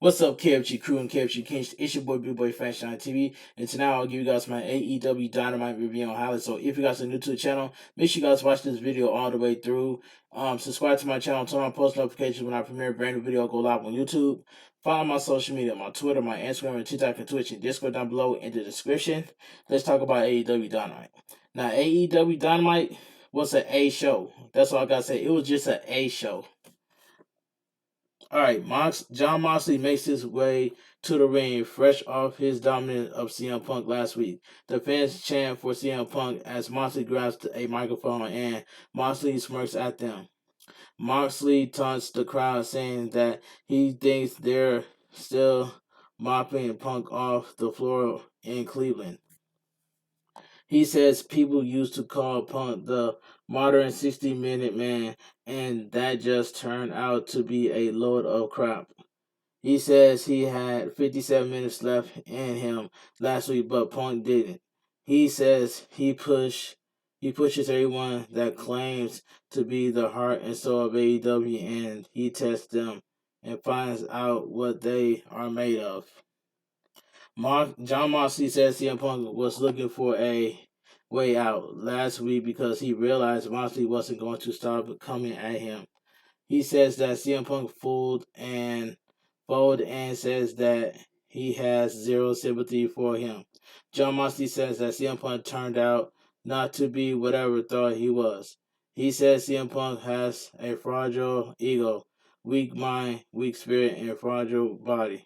What's up, KFG crew and KFG Kings? It's your boy, bigboyfactsjonnytv, and tonight I'll give you guys my AEW Dynamite review on highlights. So if you guys are new to the channel, make sure you guys watch this video all the way through. Subscribe to my channel, turn on post notifications when I premiere a brand new video, go live on YouTube. Follow my social media, my Twitter, my Instagram, and TikTok, and Twitch, and Discord down below in the description. Let's talk about AEW Dynamite. Now, AEW Dynamite was an A show. That's all I gotta say. It was just an A show. All right, John Moxley makes his way to the ring, fresh off his dominance of CM Punk last week. The fans chant for CM Punk as Moxley grabs a microphone and Moxley smirks at them. Moxley taunts the crowd, saying that he thinks they're still mopping Punk off the floor in Cleveland. He says people used to call Punk the modern 60-minute man, and that just turned out to be a load of crap. He says he had 57 minutes left in him last week, but Punk didn't. He says he pushes everyone that claims to be the heart and soul of AEW, and he tests them and finds out what they are made of. John Moxley says CM Punk was looking for a way out last week because he realized Moxley wasn't going to stop coming at him. He says that CM Punk fooled and says that he has zero sympathy for him. John Moxley says that CM Punk turned out not to be whatever thought he was. He says CM Punk has a fragile ego, weak mind, weak spirit, and fragile body.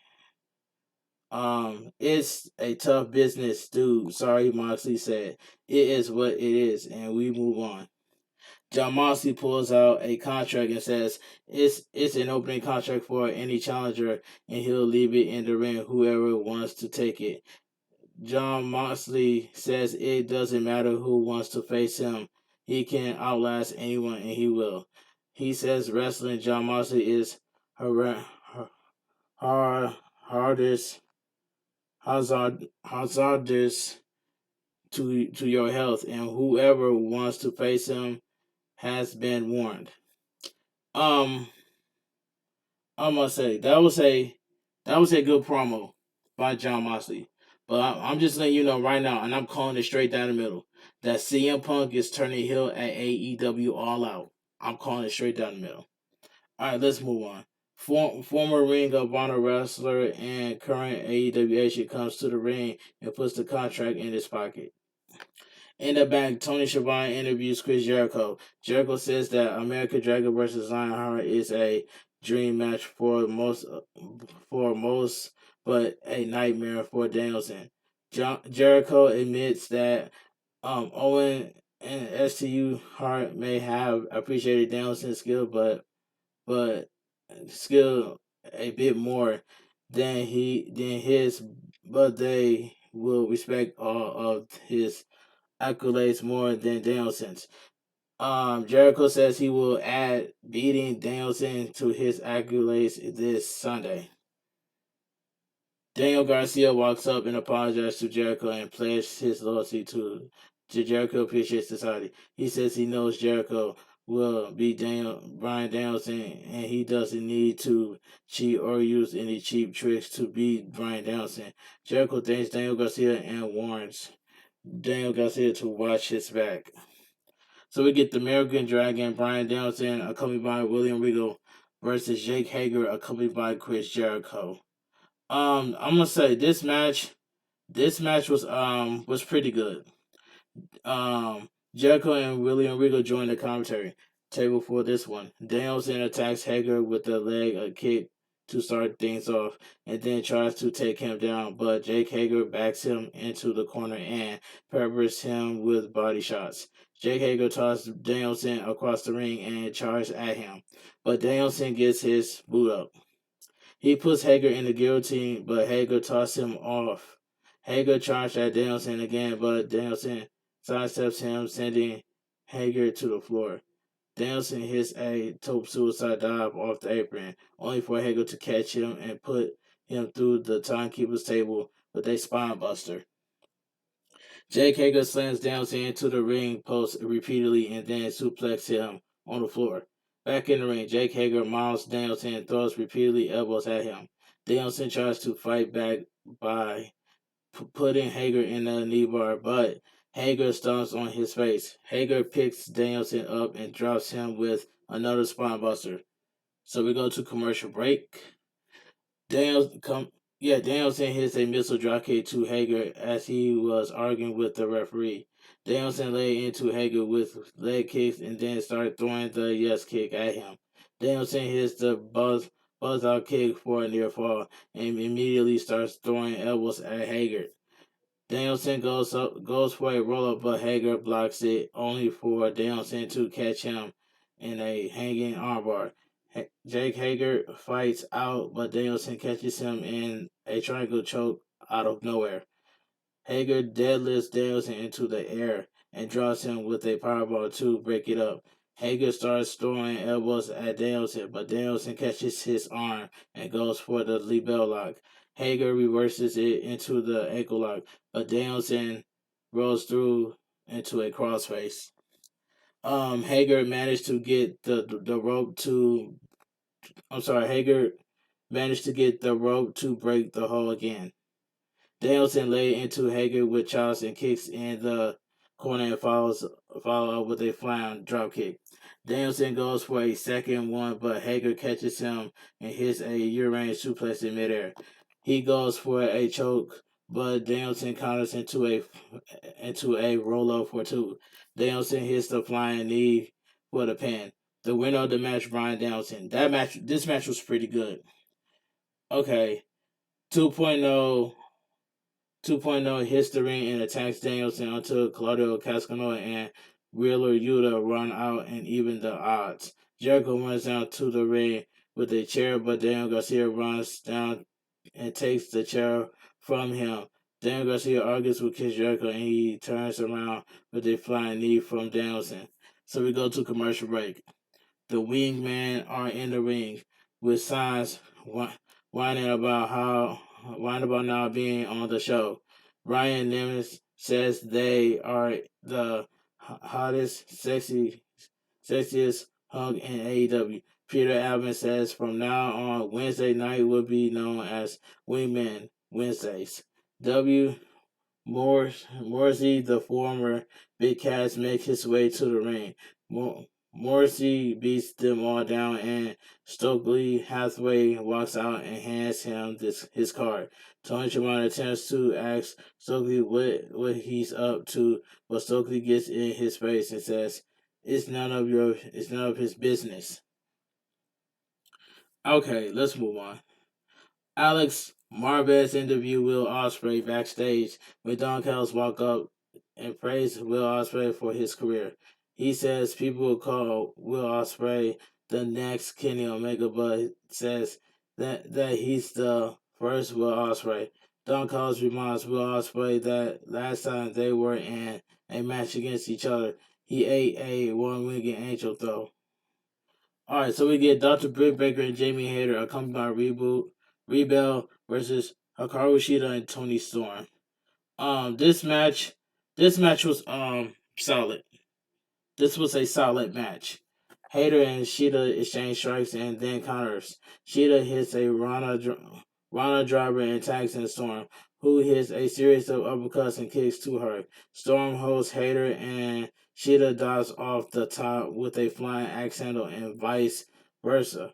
It's a tough business, dude. Sorry, Moxley said. It is what it is, and we move on. John Moxley pulls out a contract and says it's an opening contract for any challenger, and he'll leave it in the ring whoever wants to take it. John Moxley says it doesn't matter who wants to face him. He can outlast anyone, and he will. He says wrestling John Moxley is hazardous to your health, and whoever wants to face him has been warned. I must say that was a good promo by John Moxley. But I'm just letting you know right now, and I'm calling it straight down the middle, that CM Punk is turning heel at AEW All Out. I'm calling it straight down the middle. All right, let's move on. Former Ring of Honor wrestler and current AEW agent comes to the ring and puts the contract in his pocket. In the back, Tony Schiavone interviews Chris Jericho. Jericho says that American Dragon vs. Lionheart is a dream match for most, but a nightmare for Danielson. Jericho admits that Owen and STU Hart may have appreciated Danielson's skill, but skill a bit more than his, but they will respect all of his accolades more than Danielson's. Jericho says he will add beating Danielson to his accolades this Sunday. Daniel Garcia walks up and apologizes to Jericho and pledges his loyalty to Jericho Appreciates Society. He says he knows Jericho will beat Bryan Danielson, and he doesn't need to cheat or use any cheap tricks to beat Bryan Danielson. Jericho thanks Daniel Garcia and warns Daniel Garcia to watch his back. So we get the American Dragon, Bryan Danielson, accompanied by William Regal, versus Jake Hager, accompanied by Chris Jericho. I'm gonna say this match was pretty good. Jericho and William Regal joined the commentary table for this one. Danielson attacks Hager with a kick to start things off, and then tries to take him down, but Jake Hager backs him into the corner and peppers him with body shots. Jake Hager tosses Danielson across the ring and charges at him, but Danielson gets his boot up. He puts Hager in the guillotine, but Hager tosses him off. Hager charges at Danielson again, but Danielson sidesteps him, sending Hager to the floor. Danielson hits a top suicide dive off the apron, only for Hager to catch him and put him through the timekeeper's table with a spine buster. Jake Hager slams Danielson into the ring post repeatedly and then suplexes him on the floor. Back in the ring, Jake Hager mounts Danielson and throws repeatedly elbows at him. Danielson tries to fight back by putting Hager in a knee bar, but Hager stomps on his face. Hager picks Danielson up and drops him with another spine buster. So we go to commercial break. Danielson hits a missile dropkick to Hager as he was arguing with the referee. Danielson laid into Hager with leg kicks and then started throwing the yes kick at him. Danielson hits the buzz out kick for a near fall and immediately starts throwing elbows at Hager. Danielson goes for a roll up, but Hager blocks it, only for Danielson to catch him in a hanging armbar. Jake Hager fights out, but Danielson catches him in a triangle choke out of nowhere. Hager deadlifts Danielson into the air and draws him with a powerbomb to break it up. Hager starts throwing elbows at Danielson, but Danielson catches his arm and goes for the label lock. Hager reverses it into the ankle lock, but Danielson rolls through into a crossface. Hager managed to get the rope to. Hager managed to get the rope to break the hole again. Danielson laid into Hager with chops and kicks in the corner and follow up with a flying drop kick. Danielson goes for a second one, but Hager catches him and hits a U-range suplex in midair. He goes for a choke, but Danielson counters into a roll up for two. Danielson hits the flying knee for the pin. The winner of the match, Bryan Danielson. This match was pretty good. Okay, 2.0 2.0 hits the ring and attacks Danielson until Claudio Castagnoli and Wheeler Yuta run out and even the odds. Jericho runs down to the ring with a chair, but Daniel Garcia runs down and takes the chair from him. Daniel Garcia argues with Chris Jericho and he turns around with a flying knee from Danielson. So we go to commercial break. The wingmen are in the ring with signs whining about not being on the show. Ryan Nemeth says they are the hottest, sexiest hunk in AEW. Peter Alvin says from now on, Wednesday night will be known as Wingman Wednesdays. W. Morrissey, the former Big Cass, makes his way to the ring. Morrissey beats them all down, and Stokely Hathaway walks out and hands him his card. Tony Schiavone attempts to ask Stokely what he's up to, but Stokely gets in his face and says, it's none of his business." Okay, let's move on. Alex Marvez interviewed Will Ospreay backstage when Don Callis walked up and praised Will Ospreay for his career. He says people will call Will Ospreay the next Kenny Omega, but says that he's the first Will Ospreay. Don Callis reminds Will Ospreay that last time they were in a match against each other, he ate a one-winged angel throw. Alright, so we get Dr. Britt Baker and Jamie Hayter accompanied by Rebel versus Hikaru Shida and Tony Storm. This match was solid. This was a solid match. Hayter and Shida exchange strikes and then counters. Shida hits a Rana driver and tags in Storm, who hits a series of uppercuts and kicks to her. Storm holds Hayter and Shida dives off the top with a flying axe handle and vice versa.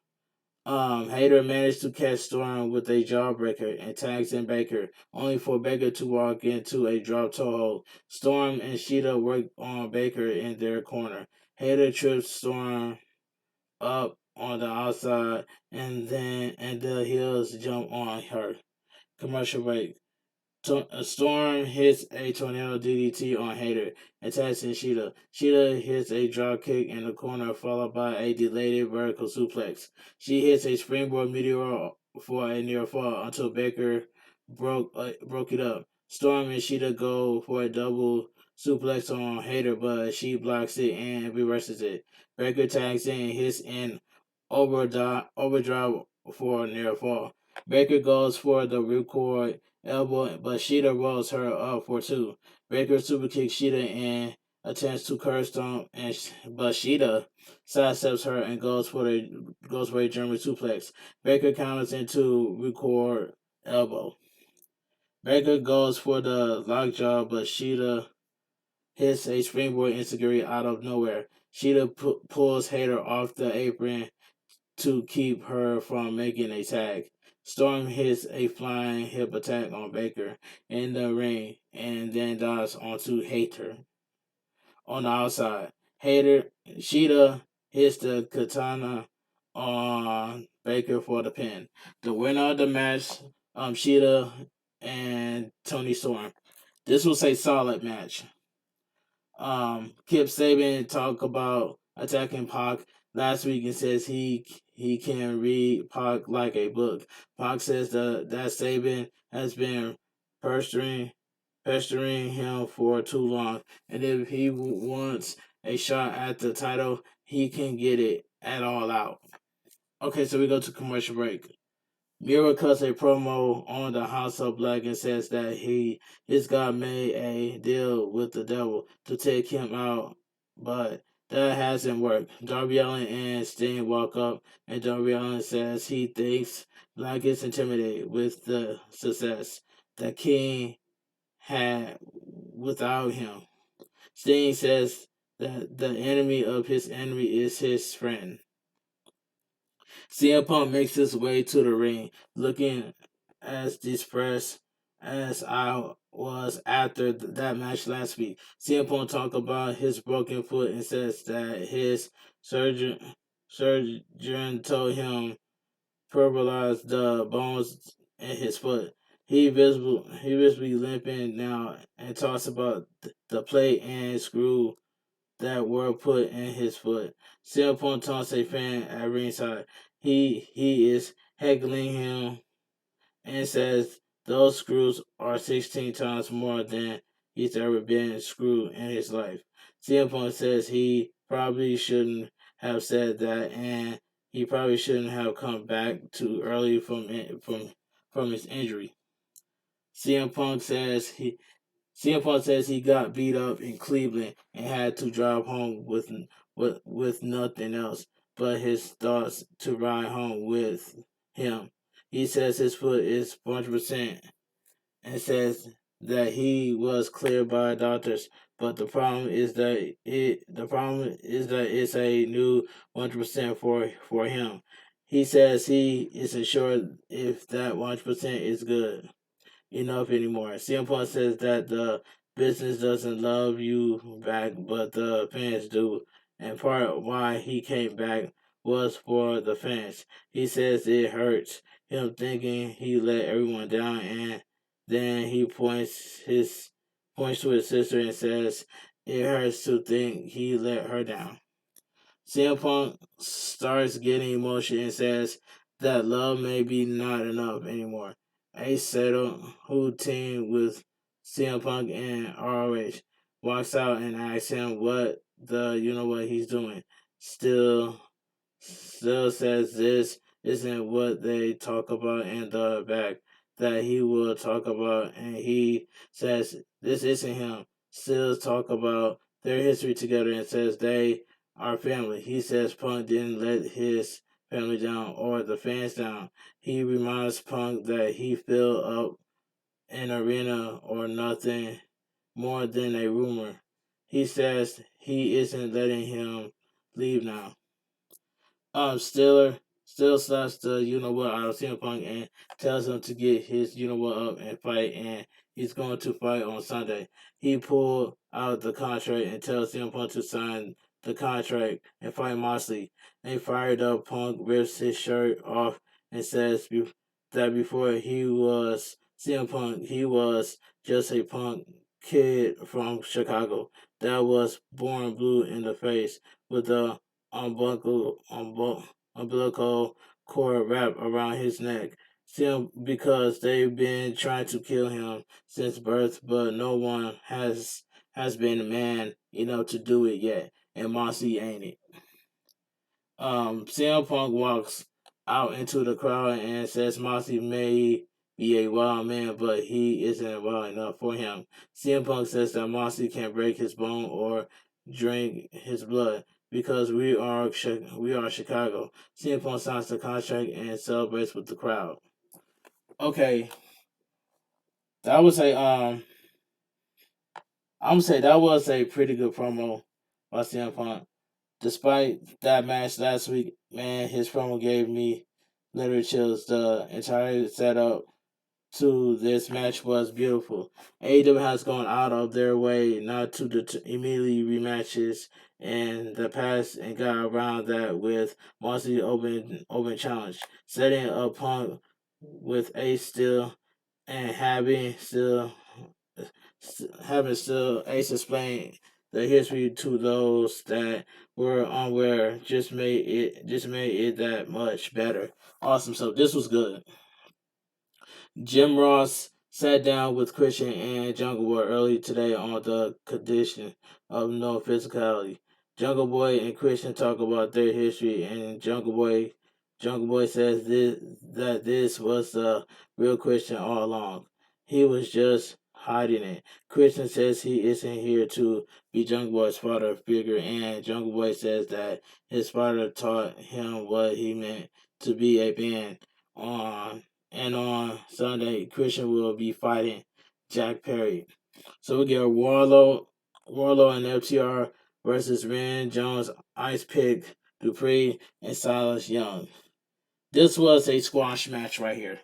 Hayter managed to catch Storm with a jawbreaker and tags in Baker, only for Baker to walk into a drop toe hold. Storm and Shida work on Baker in their corner. Hayter trips Storm up on the outside and the heels jump on her. Commercial break. Storm hits a tornado DDT on Hayter, attacking Shida. Shida hits a drop kick in the corner, followed by a delayed vertical suplex. She hits a springboard meteor for a near fall until Baker broke it up. Storm and Shida go for a double suplex on Hayter, but she blocks it and reverses it. Baker tags in and hits an overdrive for a near fall. Baker goes for the ripcord elbow, but Shida rolls her up for two. Baker super kicks Shida and attempts to curb Stomp, but Sheeta sidesteps her and goes for a German suplex. Baker counters into record elbow. Baker goes for the lockjaw, but Sheeta hits a springboard insecurity out of nowhere. Sheeta pulls Hater off the apron to keep her from making a tag. Storm hits a flying hip attack on Baker in the ring and then dives onto Hater on the outside. Hater Sheeta hits the katana on Baker for the pin. The winner of the match, Sheeta and Tony Storm. This was a solid match. Kip Sabian talked about attacking Pac last week and says he can read Pac like a book. Pac says that Sabian has been pestering pestering him for too long, and if he wants a shot at the title, he can get it at All Out. Okay, so we go to commercial break. Miro cuts a promo on the House of Black and says that his God made a deal with the devil to take him out, but that hasn't worked. Darby Allin and Sting walk up, and Darby Allin says he thinks Black is intimidated with the success that King had without him. Sting says that the enemy of his enemy is his friend. CM Punk makes his way to the ring, looking as depressed as I was after that match last week. CM Punk talked about his broken foot and says that his surgeon told him pulverize the bones in his foot. He visibly limping now and talks about the plate and screw that were put in his foot. CM Punk taunts a fan at ringside. He is heckling him and says those screws are 16 times more than he's ever been screwed in his life. CM Punk says he probably shouldn't have said that, and he probably shouldn't have come back too early from his injury. CM Punk says he got beat up in Cleveland and had to drive home with nothing else but his thoughts to ride home with him. He says his foot is 100% and says that he was cleared by doctors, but the problem is that it's a new 100% for him. He says he isn't sure if that 100% is good enough anymore. CM Punk says that the business doesn't love you back, but the fans do. And part why he came back was for the fans. He says it hurts him thinking he let everyone down, and then he points to his sister and says it hurts to think he let her down. CM Punk starts getting emotional and says that love may be not enough anymore. Ace Settle, who teamed with CM Punk and ROH, walks out and asks him what he's doing. Still says this isn't what they talk about in the back that he will talk about, and he says this isn't him. Still talk about their history together and says they are family. He says Punk didn't let his family down or the fans down. He reminds Punk that he filled up an arena or nothing more than a rumor. He says he isn't letting him leave now. Still slaps the out of CM Punk and tells him to get his up and fight, and he's going to fight on Sunday. He pulled out the contract and tells CM Punk to sign the contract and fight Moxley. They fired up. Punk rips his shirt off and says that before he was CM Punk, he was just a punk kid from Chicago that was born blue in the face with a umbilical cord wrapped around his neck. Because they've been trying to kill him since birth, but no one has been man to do it yet, and Mossy ain't it. CM Punk walks out into the crowd and says Mossy made be a wild man, but he isn't wild enough for him. CM Punk says that Moxley can break his bone or drink his blood because we are Chicago. CM Punk signs the contract and celebrates with the crowd. Okay, that was a I'm gonna say that was a pretty good promo by CM Punk. Despite that match last week, man, his promo gave me literally chills. The entire setup to this match was beautiful. AEW has gone out of their way not to immediately rematches in the past and got around that with Moxley open challenge, setting up Punk with Ace still and having still Ace explain the history to those that were unaware just made it that much better. Awesome. So this was good. Jim Ross sat down with Christian and Jungle Boy early today on the condition of no physicality. Jungle Boy and Christian talk about their history, and Jungle Boy says that this was the real Christian all along. He was just hiding it. Christian says he isn't here to be Jungle Boy's father figure, and Jungle Boy says that his father taught him what he meant to be a band on and on Sunday, Christian will be fighting Jack Perry. So we get Warlow and FTR versus Rand Jones, Ice Pick, Dupree, and Silas Young. This was a squash match right here.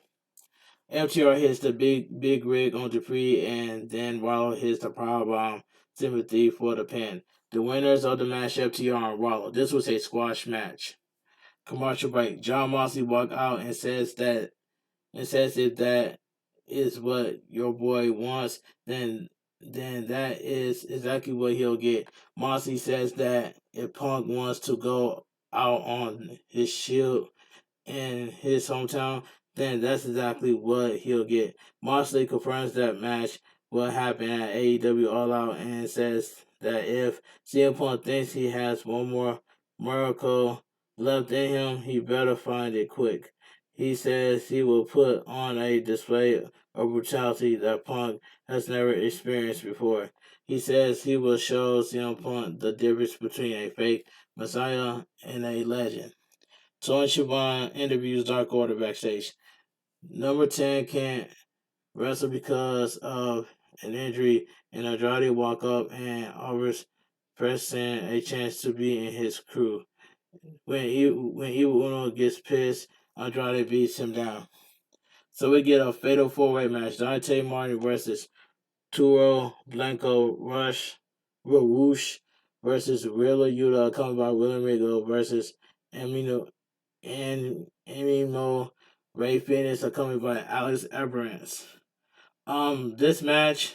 FTR hits the big rig on Dupree, and then Warlow hits the powerbomb Timothy for the pin. The winners of the match, FTR and Warlow. This was a squash match. Commercial break. John Moxley walked out and says if that is what your boy wants, then that is exactly what he'll get. Moxley says that if Punk wants to go out on his shield in his hometown, then that's exactly what he'll get. Moxley confirms that match will happen at AEW All Out and says that if CM Punk thinks he has one more miracle left in him, he better find it quick. He says he will put on a display of brutality that Punk has never experienced before. He says he will show CM Punk the difference between a fake messiah and a legend. Tony Schiavone interviews Dark Order backstage. Number 10 can't wrestle because of an injury, and Andrade walk up and offers Preston a chance to be in his crew. When Evil Uno gets pissed, Andrade beats him down. So we get a fatal four-way match. Dante Martin versus Turo Blanco Whoosh versus Willa Yuta, accompanied by William Regal versus Amino and Mo Ray Phoenix, accompanied by Alex Abrams. Um, this match,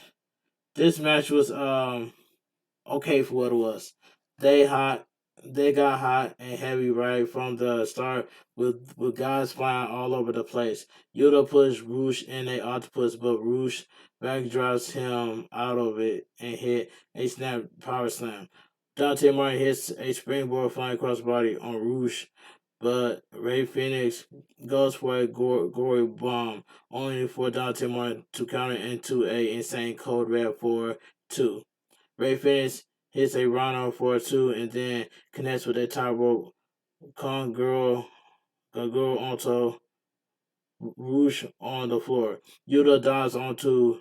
this match was okay for what it was. They hot, they got hot and heavy right from the start with guys flying all over the place. Yuta pushed Roosh in a octopus, but Roosh backdrops him out of it and hit a snap power slam. Dante Martin hits a springboard flying crossbody on Roosh, but Ray Phoenix goes for a gory bomb, only for Dante Martin to counter into a insane code red for 2. Ray Phoenix hits a Rhino for 2 and then connects with a top rope Konguro onto Roosh on the floor. Yuta dives onto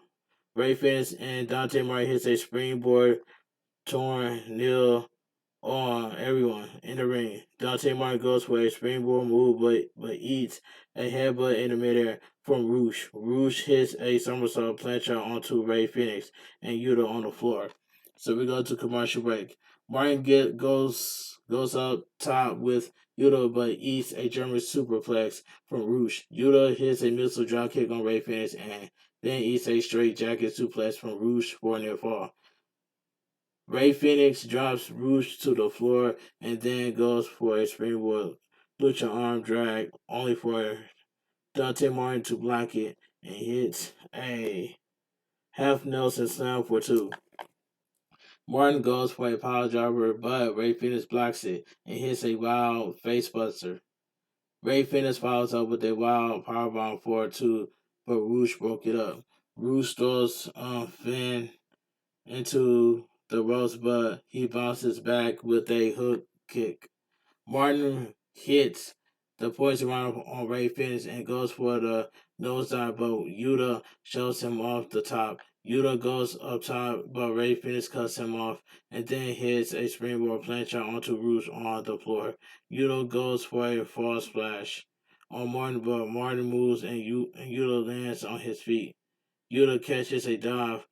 Ray Phoenix and Dante Martin hits a springboard torn Neil on everyone in the ring. Dante Martin goes for a springboard move, but eats a headbutt in the midair from Roosh. Roosh hits a somersault plancha onto Ray Phoenix and Yuta on the floor. So we go to commercial break. Martin goes up top with Yuta, but eats a German superplex from Roosh. Yuta hits a missile dropkick on Ray Phoenix and then eats a straight jacket suplex from Roosh for a near fall. Ray Phoenix drops Roosh to the floor and then goes for a springboard lucha arm drag, only for Dante Martin to block it and hits a half Nelson slam for 2. Martin goes for a power driver, but Ray Phoenix blocks it and hits a wild facebuster. Ray Phoenix follows up with a wild powerbomb for 2 but Roosh broke it up. Roosh throws Finn into the ropes, but he bounces back with a hook kick. Martin hits the poison round on Ray Finish and goes for the nosedive, but Yuta shows him off the top. Yuta goes up top, but Ray Finish cuts him off and then hits a springboard plancha onto Rouge on the floor. Yuta goes for a fall splash on Martin, but Martin moves and Yuta lands on his feet. Yuta catches a dive.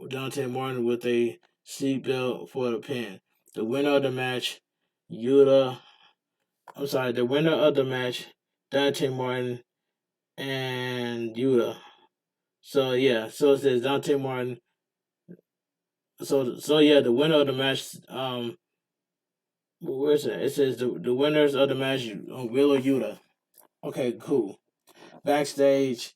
Dante Martin with a seatbelt for the pin. The winner of the match, Yuta. The winner of the match, Dante Martin and Yuta. So it says Dante Martin. The winner of the match. Where's it? It says the winners of the match, Will or Yuta. Okay, cool. Backstage,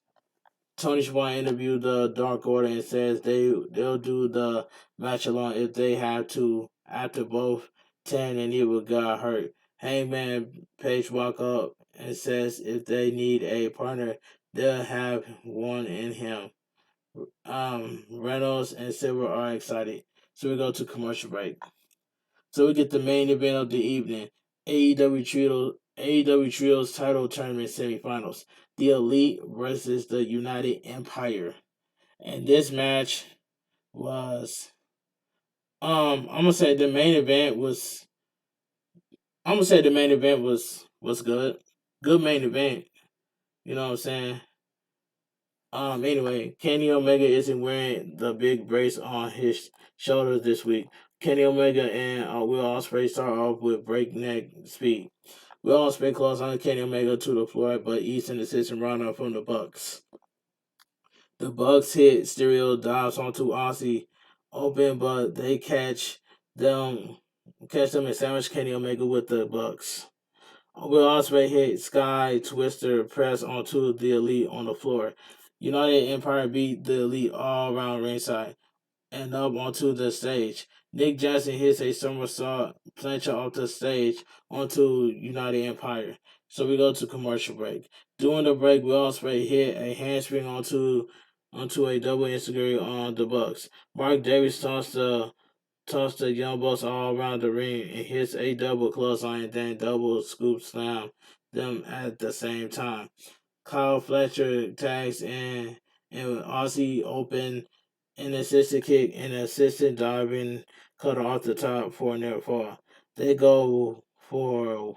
Tony Schiavone interviewed the Dark Order and says they'll do the match alone if they have to after both Ten and Evil got hurt. Hangman Page walk up and says if they need a partner, they'll have one in him. Reynolds and Silver are excited. So we go to commercial break. So we get the main event of the evening. AEW Trios title tournament semifinals. The Elite versus the United Empire. And this match was I'm gonna say the main event was good. Good main event. You know what I'm saying? Anyway, Kenny Omega isn't wearing the big brace on his shoulders this week. Kenny Omega and Will Ospreay start off with breakneck speed. Will Ospreay calls on Kenny Omega to the floor, but Easton assists him runner from the Bucks. The Bucks hit Stereo dives onto Aussie open, but they them and sandwich Kenny Omega with the Bucks. Will Ospreay hit Sky Twister press onto the Elite on the floor. United Empire beat the Elite all around ringside and up onto the stage. Nick Jackson hits a somersault plancha off the stage onto United Empire. So we go to commercial break. During the break, Will Ospreay hit a handspring onto a double Instagram on the Bucks. Mark Davis tossed the Young Bucks all around the ring and hits a double clothesline and then double scoop slam them at the same time. Kyle Fletcher tags and Aussie open an assisted kick and assisted diving cutter off the top for a near fall. They go for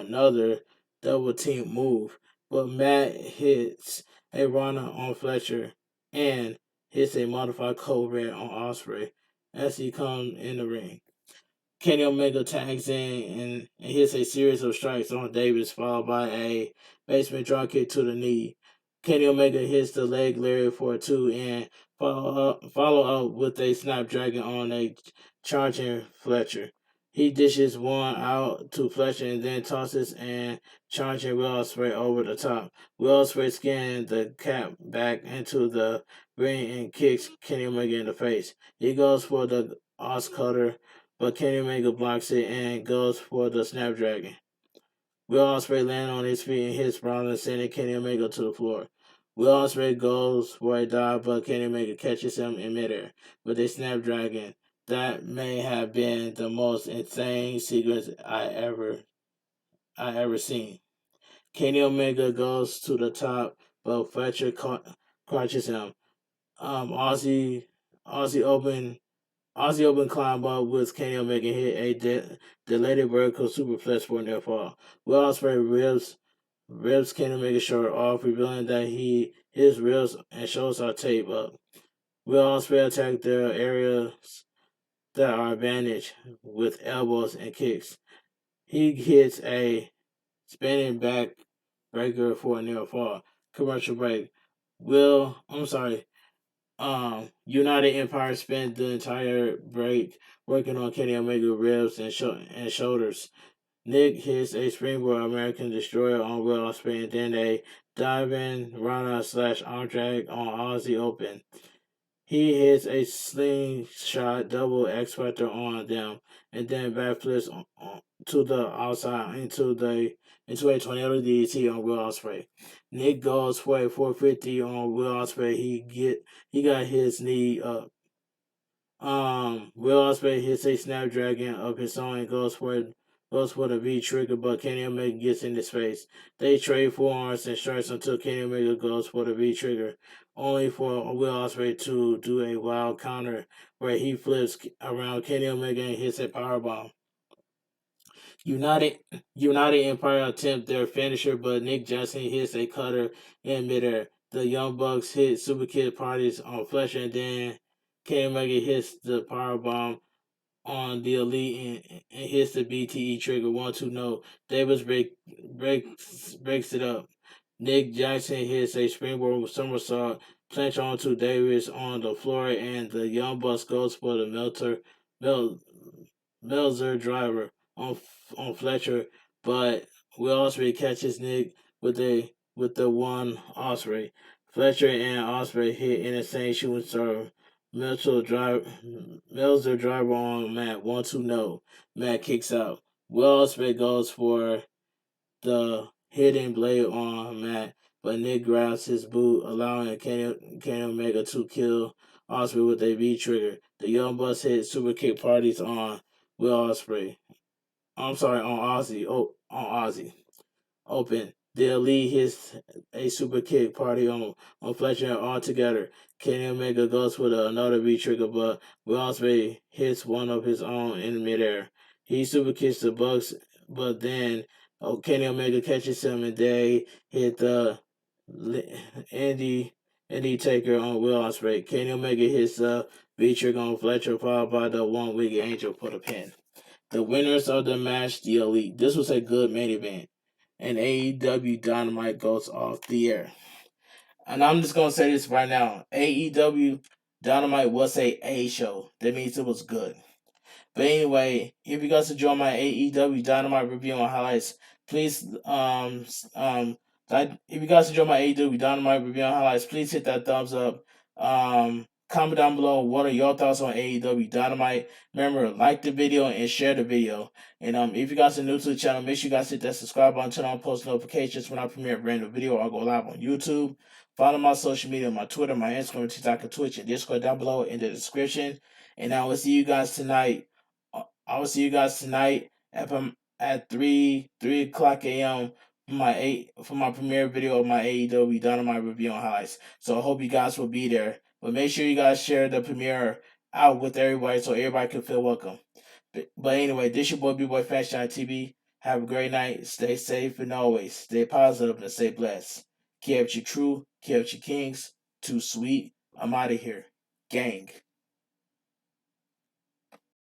another double team move, but Matt hits a runner on Fletcher and hits a modified code on Osprey as he comes in the ring. Kenny Omega tags in and hits a series of strikes on Davis, followed by a basement dropkick to the knee. Kenny Omega hits the leg lariat for a 2 and follow up with a snapdragon on a charging Fletcher. He dishes one out to Fletcher and then tosses and charging Will Ospreay over the top. Will Ospreay skins the cap back into the ring and kicks Kenny Omega in the face. He goes for the Os Cutter, but Kenny Omega blocks it and goes for the Snapdragon. Will Ospreay lands on his feet and hits Bronson, sending Kenny Omega to the floor. Will Ospreay goes for a dive, but Kenny Omega catches him in midair with a Snapdragon. That may have been the most insane sequence I ever seen. Kenny Omega goes to the top, but Fletcher crunches him. Aussie open Aussie Open climb up with Kenny Omega hit a delayed vertical superplex for near fall. Will Ospreay ribs Kenny Omega short off, revealing that his ribs and shoulders are taped up. Will Ospreay attack the areas that are advantaged with elbows and kicks. He hits a spinning back breaker for a near fall. Commercial break. United Empire spent the entire break working on Kenny Omega ribs and shoulders. Nick hits a springboard American Destroyer on Will Ospreay and then a diving Rana / arm drag on Aussie Open. He hits a slingshot double X Factor on them and then backflips to the outside into the in 2020 on DDT on Will Ospreay. Nick goes for a 450 on Will Ospreay. He got his knee up. Will Ospreay hits a snapdragon of his own and goes for the V trigger, but Kenny Omega gets in his face. They trade forearms and strikes until Kenny Omega goes for the V trigger, only for Will Ospreay to do a wild counter where he flips around Kenny Omega and hits a powerbomb. United United Empire attempt their finisher, but Nick Jackson hits a cutter in midair. The Young Bucks hit Super Kid parties on Fletcher, and then Kenny Omega hits the powerbomb on the Elite and hits the BTE trigger. 1-2 no. Davis breaks it up. Nick Jackson hits a springboard somersault, planch onto Davis on the floor, and the Young Bucks goes for the Melzer driver on Fletcher, but Will Ospreay catches Nick with the one Ospreay. Fletcher and Ospreay hit in the same shooting star. Melzer driver on Matt. 1-2 no. Matt kicks out. Will Ospreay goes for the hidden blade on Matt, but Nick grabs his boot, allowing Kenny Omega to kill Ospreay with a V trigger. The Young Bucks hit super kick parties on Will Ospreay. I'm sorry, on Ozzy. Oh, on Ozzy. Open. The Elite hits a super kick party on Fletcher and all together. Kenny Omega goes for another V trigger, but Will Ospreay hits one of his own in midair. He super kicks the Bucks, but then Kenny Omega catches him and they hit the Andy Taker on Will Ospreay. Kenny Omega hits the V trigger on Fletcher, followed by the one winged angel for the pin. The winners of the match, the Elite. This was a good main event. And AEW Dynamite goes off the air. And I'm just going to say this right now. AEW Dynamite was a show. That means it was good. But anyway, if you guys enjoy my AEW Dynamite review and highlights, please if you guys enjoy my AEW Dynamite review and highlights, please hit that thumbs up. Comment down below what are your thoughts on AEW Dynamite. Remember, like the video and share the video. And if you guys are new to the channel, make sure you guys hit that subscribe button, turn on post notifications when I premiere a brand new video or go live on YouTube. Follow my social media, my Twitter, my Instagram, TikTok, and Twitch, and Discord down below in the description. And I will see you guys tonight. I will see you guys tonight at 3 o'clock a.m. for my premiere video of my AEW Dynamite review and highlights. So I hope you guys will be there. But make sure you guys share the premiere out with everybody so everybody can feel welcome. But anyway, this your boy bigboyfactsjonnytv. Have a great night. Stay safe and always stay positive and stay blessed. Keep your true, keep your kings. Too sweet. I'm out of here. Gang.